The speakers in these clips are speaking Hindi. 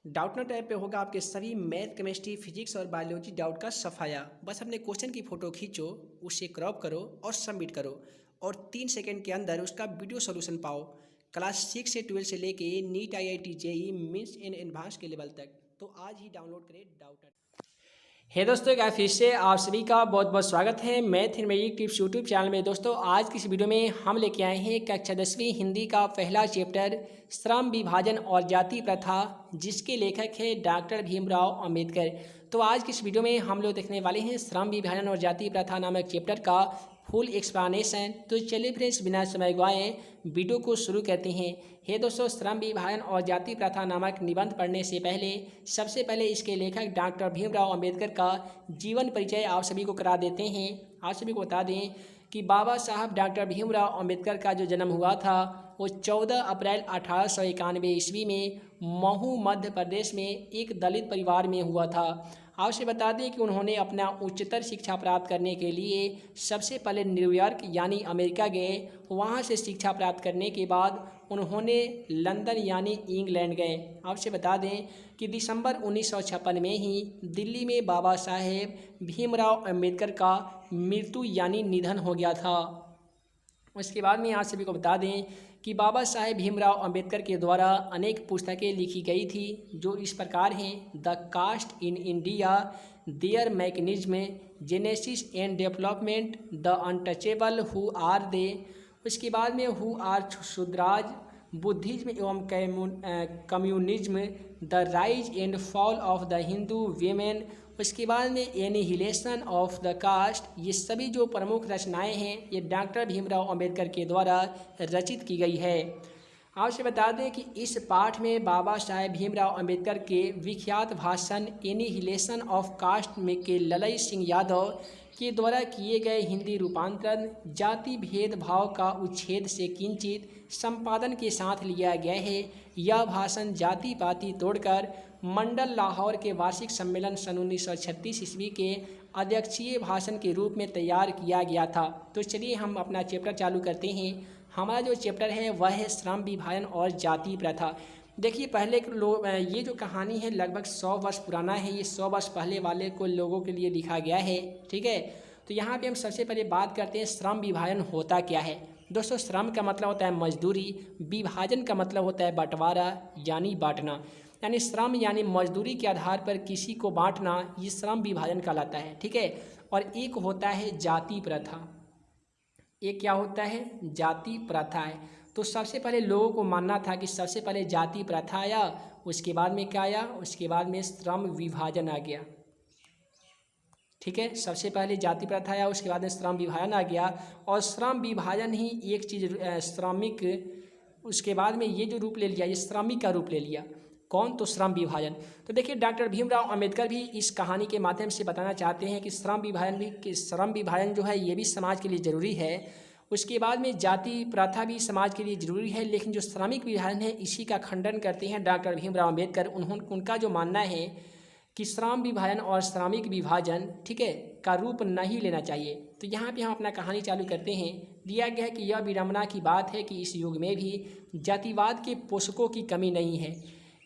डाउटनट ऐप पे होगा आपके सभी मैथ केमिस्ट्री फिजिक्स और बायोलॉजी डाउट का सफाया। बस अपने क्वेश्चन की फ़ोटो खींचो, उसे क्रॉप करो और सबमिट करो और 3 सेकंड के अंदर उसका वीडियो सॉल्यूशन पाओ। क्लास 6 से 12 से लेके NEET IIT JEE mains and advance के लेवल तक। तो आज ही डाउनलोड करें डाउटनट। हे दोस्तों, एक बार फिर से आप सभी का बहुत बहुत स्वागत है math in magic tips YouTube channel में। दोस्तों, आज की इस वीडियो में हम लेके आए हैं कक्षा 10वीं हिंदी का पहला चैप्टर श्रम विभाजन और जाति प्रथा, जिसके लेखक है डॉक्टर भीमराव अंबेडकर। तो आज की इस वीडियो में हम लोग देखने वाले हैं श्रम विभाजन और जाति प्रथा नामक चैप्टर का फुल एक्सप्लेनेशन। तो चलिए फ्रेंड्स, बिना समय गवाए वीडियो को शुरू करते हैं। हे दोस्तों, श्रम विभाजन और जाति प्रथा नामक निबंध पढ़ने से पहले सबसे पहले इसके लेखक डॉक्टर भीमराव अंबेडकर का जीवन परिचय आप सभी को करा देते हैं। आप सभी को बता दें कि बाबा साहब डॉक्टर भीमराव अंबेडकर का जो जन्म हुआ था वो 14 अप्रैल 1891 ईस्वी में महू मध्य प्रदेश में एक दलित परिवार में हुआ था। आपसे बता दें कि उन्होंने अपना उच्चतर शिक्षा प्राप्त करने के लिए सबसे पहले न्यूयॉर्क यानी अमेरिका गए। वहाँ से शिक्षा प्राप्त करने के बाद उन्होंने लंदन यानी इंग्लैंड गए। आपसे बता दें कि दिसंबर 1956 में ही दिल्ली में बाबा साहेब भीमराव अंबेडकर का मृत्यु यानी निधन हो गया था। उसके बाद में आप सभी को बता दें कि बाबा साहेब भीमराव अंबेडकर के द्वारा अनेक पुस्तकें लिखी गई थी, जो इस प्रकार हैं: the caste in India, their mechanism, genesis and development, the untouchable, who are they. उसके बाद में हु आर शूद्राज, बुद्धिज्म एवं communism, the rise and fall of the Hindu women. उसके बाद में एनिहिलेशन ऑफ द कास्ट। ये सभी जो प्रमुख रचनाएं हैं ये डॉक्टर भीमराव अंबेडकर के द्वारा रचित की गई है। आपसे बता दें कि इस पाठ में बाबा साहेब भीमराव अंबेडकर के विख्यात भाषण एनिहिलेशन ऑफ कास्ट में के ललई सिंह यादव के द्वारा किए गए हिंदी रूपांतरण जाति भेदभाव का उच्छेद से किंचित संपादन के साथ लिया गया है। यह भाषण जाति पाति तोड़कर मंडल लाहौर के वार्षिक सम्मेलन सन 1936 ईस्वी के अध्यक्षीय भाषण के रूप में तैयार किया गया था। तो चलिए हम अपना चैप्टर चालू करते हैं। हमारा जो चैप्टर है वह है श्रम विभाजन और जाति प्रथा। देखिए, पहले लोग ये जो कहानी है लगभग 100 वर्ष पुराना है। ये 100 वर्ष पहले वाले को लोगों के लिए लिखा गया है, ठीक है। तो यहाँ पे हम सबसे पहले बात करते हैं श्रम विभाजन होता क्या है। दोस्तों, श्रम का मतलब होता है मजदूरी, विभाजन का मतलब होता है बंटवारा यानी बांटना। यानी श्रम यानी मजदूरी के आधार पर किसी को बांटना, ये श्रम विभाजन कहलाता है, ठीक है। और एक होता है जाति प्रथा। एक क्या होता है? जाति प्रथा है। तो सबसे पहले लोगों को मानना था कि सबसे पहले जाति प्रथा आया, उसके बाद में क्या आया? उसके बाद में श्रम विभाजन आ गया, ठीक है। सबसे पहले जाति प्रथा आया, उसके बाद में श्रम विभाजन आ गया। और श्रम विभाजन ही एक चीज़ श्रमिक, उसके बाद में ये जो रूप ले लिया, ये श्रमिक का रूप ले लिया। कौन? तो श्रम विभाजन। तो देखिए, डॉक्टर भीमराव अंबेडकर भी इस कहानी के माध्यम से बताना चाहते हैं कि श्रम विभाजन जो है ये भी समाज के लिए ज़रूरी है। उसके बाद में जाति प्रथा भी समाज के लिए ज़रूरी है, लेकिन जो श्रमिक विभाजन है इसी का खंडन करते हैं डॉक्टर भीमराव अंबेडकर। उनका जो मानना है कि श्रम विभाजन और श्रमिक विभाजन, ठीक है, का रूप नहीं लेना चाहिए। तो यहाँ पे हम अपना कहानी चालू करते हैं। दिया गया है कि यह विडंबना की बात है कि इस युग में भी जातिवाद के पोषकों की कमी नहीं है।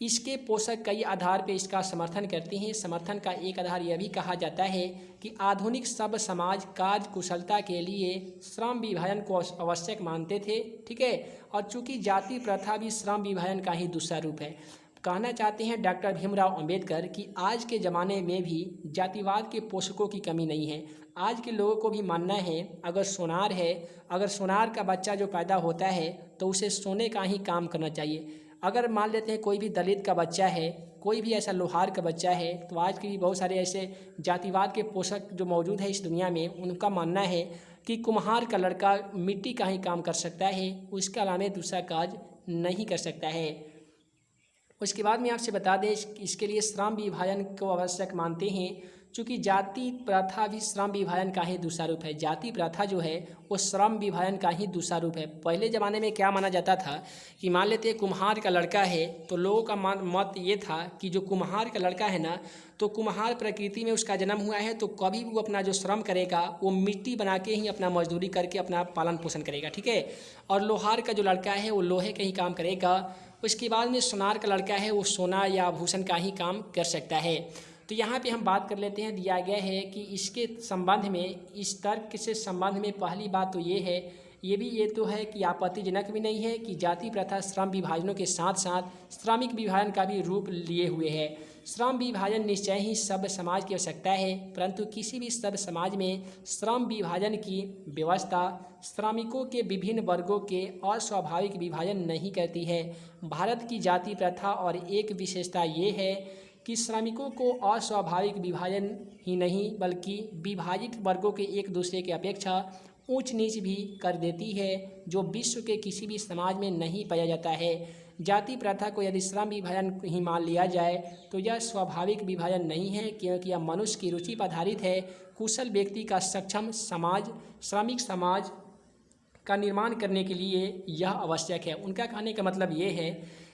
इसके पोषक कई आधार पर इसका समर्थन करते हैं। समर्थन का एक आधार यह भी कहा जाता है कि आधुनिक सब समाज कार्य कुशलता के लिए श्रम विभाजन को आवश्यक मानते थे, ठीक है। और चूंकि जाति प्रथा भी श्रम विभाजन का ही दूसरा रूप है। कहना चाहते हैं डॉक्टर भीमराव अंबेडकर कि आज के ज़माने में भी जातिवाद के पोषकों की कमी नहीं है। आज के लोगों को भी मानना है, अगर सोनार है, अगर सोनार का बच्चा जो पैदा होता है तो उसे सोने का ही काम करना चाहिए। अगर मान लेते हैं कोई भी दलित का बच्चा है, कोई भी ऐसा लोहार का बच्चा है, तो आज के भी बहुत सारे ऐसे जातिवाद के पोषक जो मौजूद है इस दुनिया में, उनका मानना है कि कुम्हार का लड़का मिट्टी का ही काम कर सकता है, उसके अलावा दूसरा काज नहीं कर सकता है। उसके बाद में आपसे बता दें इसके लिए श्रम विभाजन को आवश्यक मानते हैं, चूँकि जाति प्रथा भी श्रम विभाजन का ही दूसरा रूप है। जाति प्रथा जो है वो श्रम विभाजन का ही दूसरा रूप है। पहले ज़माने में क्या माना जाता था कि मान लेते कुम्हार का लड़का है, तो लोगों का मत ये था कि जो कुम्हार का लड़का है ना, तो कुम्हार प्रकृति में उसका जन्म हुआ है, तो कभी भी वो अपना जो श्रम करेगा वो मिट्टी बना के ही अपना मजदूरी करके अपना पालन पोषण करेगा, ठीक है। और लोहार का जो लड़का है वो लोहे का ही काम करेगा, उसके बाद में सुनार का लड़का है वो सोना या आभूषण का ही काम कर सकता है। तो यहाँ पे हम बात कर लेते हैं, दिया गया है कि इसके संबंध में, इस तर्क से संबंध में पहली बात तो ये है, ये तो है कि आपत्तिजनक भी नहीं है कि जाति प्रथा श्रम विभाजनों के साथ साथ श्रमिक विभाजन का भी रूप लिए हुए है। श्रम विभाजन निश्चय ही सभ्य समाज की आवश्यकता है, परंतु किसी भी सभ्य समाज में श्रम विभाजन की व्यवस्था श्रमिकों के विभिन्न वर्गों के अस्वाभाविक विभाजन नहीं करती है। भारत की जाति प्रथा और एक विशेषता ये है कि श्रमिकों को अस्वाभाविक विभाजन ही नहीं बल्कि विभाजित वर्गों के एक दूसरे की अपेक्षा ऊंच नीच भी कर देती है, जो विश्व के किसी भी समाज में नहीं पाया जाता है। जाति प्रथा को यदि श्रम विभाजन ही मान लिया जाए तो यह स्वाभाविक विभाजन नहीं है, क्योंकि यह मनुष्य की रुचि पर आधारित है। कुशल व्यक्ति का सक्षम समाज, श्रमिक समाज का निर्माण करने के लिए यह आवश्यक है। उनका कहने का मतलब ये है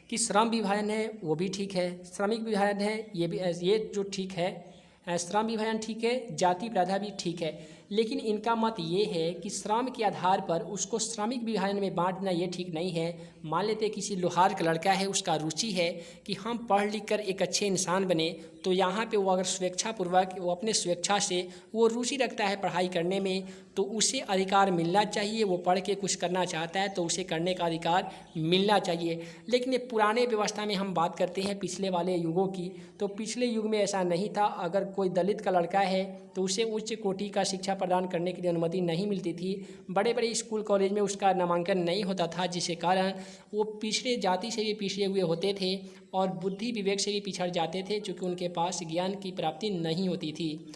कि श्रम विभाजन है वो भी ठीक है, श्रमिक विभाजन है ये जो ठीक है, श्रम विभाजन ठीक है, जाति प्रथा भी ठीक है, लेकिन इनका मत ये है कि श्रम के आधार पर उसको श्रमिक विभाजन में बांटना ये ठीक नहीं है। मान लेते किसी लोहार का लड़का है, उसका रुचि है कि हम पढ़ लिख कर एक अच्छे इंसान बने, तो यहाँ पे वो अगर स्वेच्छापूर्वक वो अपने स्वेच्छा से वो रुचि रखता है पढ़ाई करने में, तो उसे अधिकार मिलना चाहिए। वो पढ़ के कुछ करना चाहता है तो उसे करने का अधिकार मिलना चाहिए। लेकिन ये पुराने व्यवस्था में हम बात करते हैं पिछले वाले युगों की, तो पिछले युग में ऐसा नहीं था। अगर कोई दलित का लड़का है तो उसे उच्च कोटि का शिक्षा प्रदान करने के लिए अनुमति नहीं मिलती थी। बड़े बड़े स्कूल कॉलेज में उसका नामांकन नहीं होता था, जिसके कारण वो पिछड़े जाति से भी पिछड़े हुए होते थे और बुद्धि विवेक से भी पिछड़ जाते थे, क्योंकि उनके पास ज्ञान की प्राप्ति नहीं होती थी।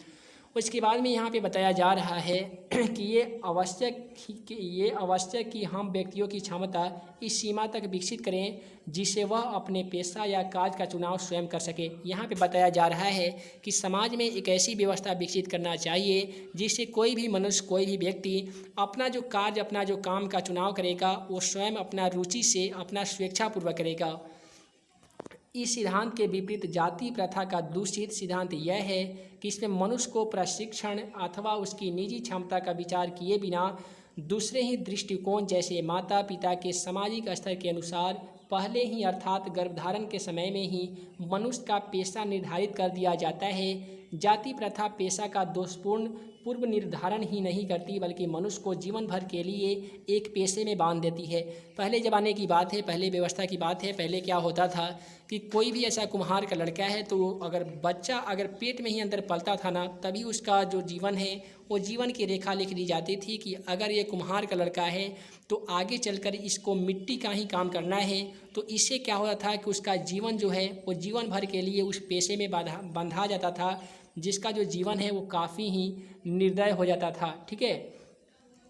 उसके बाद में यहाँ पे बताया जा रहा है कि ये आवश्यक कि हम व्यक्तियों की क्षमता इस सीमा तक विकसित करें जिससे वह अपने पेशा या कार्य का चुनाव स्वयं कर सके। यहाँ पे बताया जा रहा है कि समाज में एक ऐसी व्यवस्था विकसित करना चाहिए जिससे कोई भी मनुष्य, कोई भी व्यक्ति अपना जो कार्य, अपना जो काम का चुनाव करेगा वो स्वयं अपना रुचि से, अपना स्वेच्छापूर्वक करेगा। इस सिद्धांत के विपरीत जाति प्रथा का दूषित सिद्धांत यह है कि इसमें मनुष्य को प्रशिक्षण अथवा उसकी निजी क्षमता का विचार किए बिना दूसरे ही दृष्टिकोण जैसे माता पिता के सामाजिक स्तर के अनुसार पहले ही अर्थात गर्भधारण के समय में ही मनुष्य का पेशा निर्धारित कर दिया जाता है। जाति प्रथा पेशा का दोषपूर्ण पूर्व निर्धारण ही नहीं करती बल्कि मनुष्य को जीवन भर के लिए एक पेशे में बांध देती है। पहले ज़माने की बात है, पहले व्यवस्था की बात है। पहले क्या होता था कि कोई भी ऐसा कुम्हार का लड़का है तो अगर बच्चा अगर पेट में ही अंदर पलता था ना, तभी उसका जो जीवन है वो जीवन की रेखा लिख दी जाती थी कि अगर ये कुम्हार का लड़का है तो आगे चलकर इसको मिट्टी का ही काम करना है। तो इससे क्या होता था कि उसका जीवन जो है वो जीवन भर के लिए उस पेशे में बंधा जाता था, जिसका जो जीवन है वो काफ़ी ही निर्दय हो जाता था। ठीक है,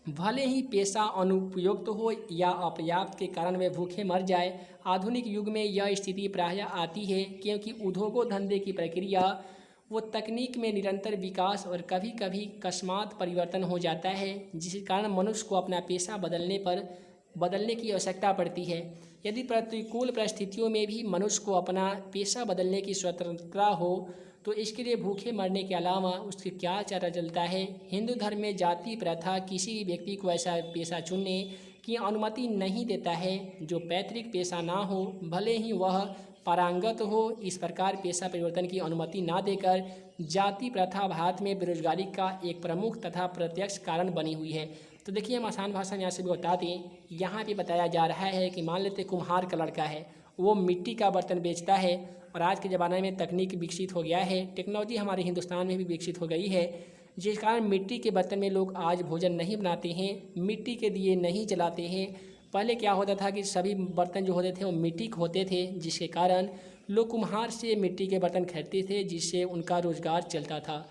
भले ही पेशा अनुपयुक्त हो या अपर्याप्त के कारण वे भूखे मर जाए। आधुनिक युग में यह स्थिति प्रायः आती है क्योंकि उद्योगों धंधे की प्रक्रिया वो तकनीक में निरंतर विकास और कभी कभी अकस्मात परिवर्तन हो जाता है, जिसके कारण मनुष्य को अपना पेशा बदलने की आवश्यकता पड़ती है। यदि प्रतिकूल परिस्थितियों में भी मनुष्य को अपना पेशा बदलने की स्वतंत्रता हो तो इसके लिए भूखे मरने के अलावा उसके क्या चारा चलता है। हिंदू धर्म में जाति प्रथा किसी भी व्यक्ति को ऐसा पेशा चुनने की अनुमति नहीं देता है जो पैतृक पेशा ना हो, भले ही वह पारंगत हो। इस प्रकार पेशा परिवर्तन की अनुमति ना देकर जाति प्रथा भारत में बेरोजगारी का एक प्रमुख तथा प्रत्यक्ष कारण बनी हुई है। तो देखिए, हम आसान भाषा में यहाँ से भी बता दें। यहाँ पे बताया जा रहा है कि मान लेते कुम्हार का लड़का है, वो मिट्टी का बर्तन बेचता है और आज के ज़माने में तकनीक विकसित हो गया है, टेक्नोलॉजी हमारे हिंदुस्तान में भी विकसित हो गई है, जिस कारण मिट्टी के बर्तन में लोग आज भोजन नहीं बनाते हैं, मिट्टी के दिए नहीं जलाते हैं। पहले क्या होता था कि सभी बर्तन जो होते थे वो मिट्टी के होते थे, जिसके कारण लोग कुम्हार से मिट्टी के बर्तन खरीदते थे, जिससे उनका रोज़गार चलता था।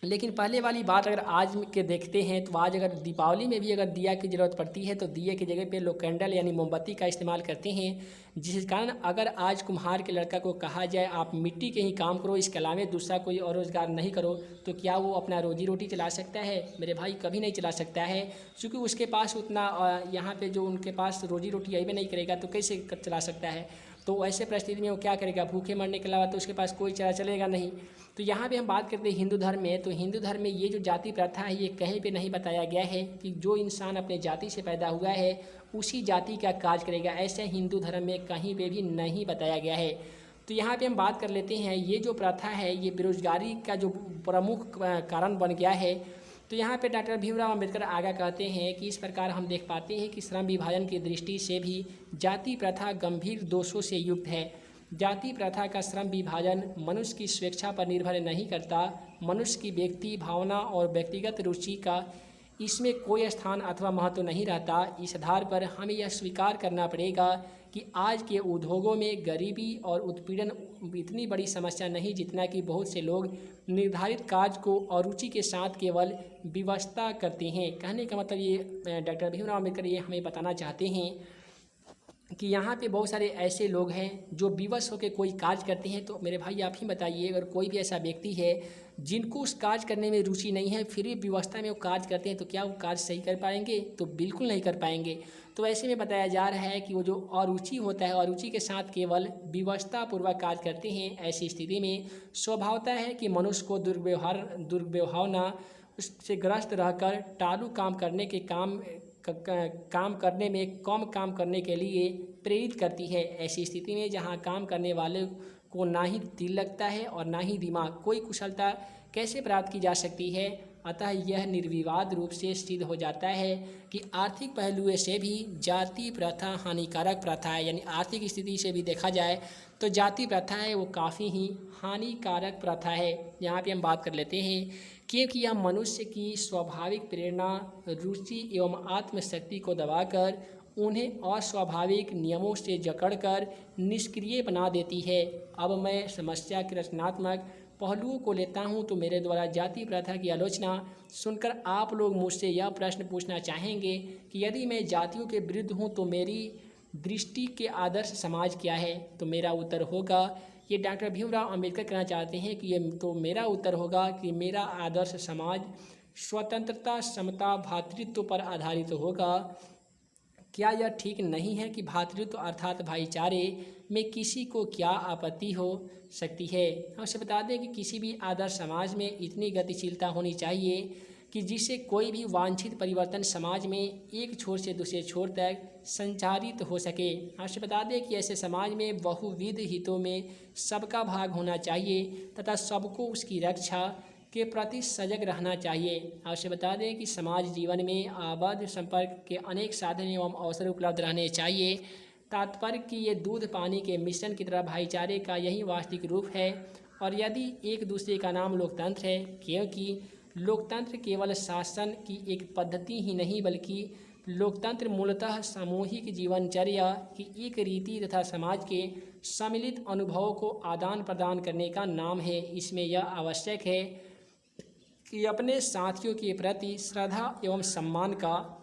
लेकिन पहले वाली बात अगर आज के देखते हैं तो आज अगर दीपावली में भी अगर दिया की ज़रूरत पड़ती है तो दिए की जगह पे लोग कैंडल यानी मोमबत्ती का इस्तेमाल करते हैं, जिस कारण अगर आज कुम्हार के लड़का को कहा जाए आप मिट्टी के ही काम करो, इसके अलावा दूसरा कोई और रोज़गार नहीं करो, तो क्या वो अपना रोजी रोटी चला सकता है? मेरे भाई कभी नहीं चला सकता है, क्योंकि उसके पास उतना यहाँ पे जो उनके पास रोजी रोटी आई भी नहीं करेगा तो कैसे चला सकता है। तो ऐसे परिस्थिति में वो क्या करेगा? भूखे मरने के अलावा तो उसके पास कोई चारा चलेगा नहीं। तो यहाँ पे हम बात करते हैं हिंदू धर्म में, तो हिंदू धर्म में ये जो जाति प्रथा है ये कहीं पे नहीं बताया गया है कि जो इंसान अपने जाति से पैदा हुआ है उसी जाति का कार्य करेगा। ऐसे हिंदू धर्म में कहीं पे भी नहीं बताया गया है। तो यहाँ पे हम बात कर लेते हैं, ये जो प्रथा है ये बेरोजगारी का जो प्रमुख कारण बन गया है। तो यहाँ पे डॉक्टर भीमराव अंबेडकर आगे कहते हैं कि इस प्रकार हम देख पाते हैं कि श्रम विभाजन की दृष्टि से भी जाति प्रथा गंभीर दोषों से युक्त है। जाति प्रथा का श्रम विभाजन मनुष्य की स्वेच्छा पर निर्भर नहीं करता, मनुष्य की व्यक्ति भावना और व्यक्तिगत रुचि का इसमें कोई स्थान अथवा महत्व नहीं रहता। इस आधार पर हमें यह स्वीकार करना पड़ेगा कि आज के उद्योगों में गरीबी और उत्पीड़न इतनी बड़ी समस्या नहीं जितना कि बहुत से लोग निर्धारित कार्य को अरुचि के साथ केवल विवशता करते हैं। कहने का मतलब ये डॉक्टर भीमराव अम्बेडकर ये हमें बताना चाहते हैं कि यहाँ पे बहुत सारे ऐसे लोग हैं जो विवश होकर कोई कार्य करते हैं। तो मेरे भाई आप ही बताइए, अगर कोई भी ऐसा व्यक्ति है जिनको उस कार्य करने में रुचि नहीं है फिर भी विवशता में वो कार्य करते हैं, तो क्या वो कार्य सही कर पाएंगे? तो बिल्कुल नहीं कर पाएंगे। तो ऐसे में बताया जा रहा है कि वो जो अरुचि होता है, अरुचि के साथ केवल विवशता पूर्वक कार्य करते हैं। ऐसी स्थिति में स्वभावता है कि मनुष्य को दुर्व्यवहार उससे ग्रस्त रहकर टालू काम करने में कम काम करने के लिए प्रेरित करती है। ऐसी स्थिति में जहां काम करने वाले को ना ही दिल लगता है और ना ही दिमाग, कोई कुशलता कैसे प्राप्त की जा सकती है। अतः यह निर्विवाद रूप से सिद्ध हो जाता है कि आर्थिक पहलुओं से भी जाति प्रथा हानिकारक प्रथा है। यानी आर्थिक स्थिति से भी देखा जाए तो जाति प्रथा है वो काफ़ी ही हानिकारक प्रथा है। यहाँ पे हम बात कर लेते हैं क्योंकि यह मनुष्य की स्वाभाविक प्रेरणा, रुचि एवं आत्मशक्ति को दबाकर उन्हें अस्वाभाविक नियमों से जकड़कर निष्क्रिय बना देती है। अब मैं समस्या के रचनात्मक पहलुओं को लेता हूं तो मेरे द्वारा जाति प्रथा की आलोचना सुनकर आप लोग मुझसे यह प्रश्न पूछना चाहेंगे कि यदि मैं जातियों के विरुद्ध हूं तो मेरी दृष्टि के आदर्श समाज क्या है? तो मेरा उत्तर होगा, ये डॉक्टर भीमराव अंबेडकर कहना चाहते हैं कि मेरा उत्तर होगा कि मेरा आदर्श समाज स्वतंत्रता, समता, भ्रातृत्व पर आधारित होगा। क्या यह ठीक नहीं है कि भ्रातृत्व अर्थात भाईचारे में किसी को क्या आपत्ति हो सकती है? हम उसे बता दें कि किसी भी आदर्श समाज में इतनी गतिशीलता होनी चाहिए कि जिससे कोई भी वांछित परिवर्तन समाज में एक छोर से दूसरे छोर तक संचारित हो सके। आपसे बता दें कि ऐसे समाज में बहुविध हितों में सबका भाग होना चाहिए तथा सबको उसकी रक्षा के प्रति सजग रहना चाहिए। आपसे बता दें कि समाज जीवन में आबद्ध संपर्क के अनेक साधन एवं अवसर उपलब्ध रहने चाहिए। तात्पर्य कि ये दूध पानी के मिश्रण की तरह भाईचारे का यही वास्तविक रूप है। और यदि एक दूसरे का नाम लोकतंत्र है, क्योंकि लोकतंत्र केवल शासन की एक पद्धति ही नहीं बल्कि लोकतंत्र मूलतः सामूहिक जीवनचर्या की एक रीति तथा समाज के सम्मिलित अनुभवों को आदान प्रदान करने का नाम है। इसमें यह आवश्यक है कि अपने साथियों के प्रति श्रद्धा एवं सम्मान का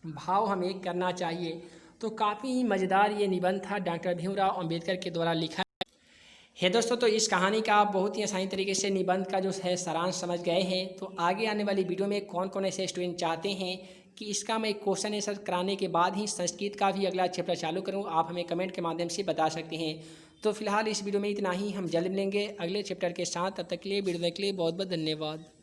भाव हमें करना चाहिए। तो काफ़ी ही मज़ेदार ये निबंध था डॉक्टर भीमराव अंबेडकर के द्वारा लिखा है दोस्तों। तो इस कहानी का आप बहुत ही आसानी तरीके से निबंध का जो है सारांश समझ गए हैं। तो आगे आने वाली वीडियो में कौन कौन ऐसे स्टूडेंट चाहते हैं कि इसका मैं क्वेश्चन आंसर कराने के बाद ही संस्कृत का भी अगला चैप्टर चालू करूं, आप हमें कमेंट के माध्यम से बता सकते हैं। तो फिलहाल इस वीडियो में इतना ही, हम जल्द मिलेंगे अगले चैप्टर के साथ। तब तक के लिए वीडियो देखने के लिए बहुत बहुत धन्यवाद।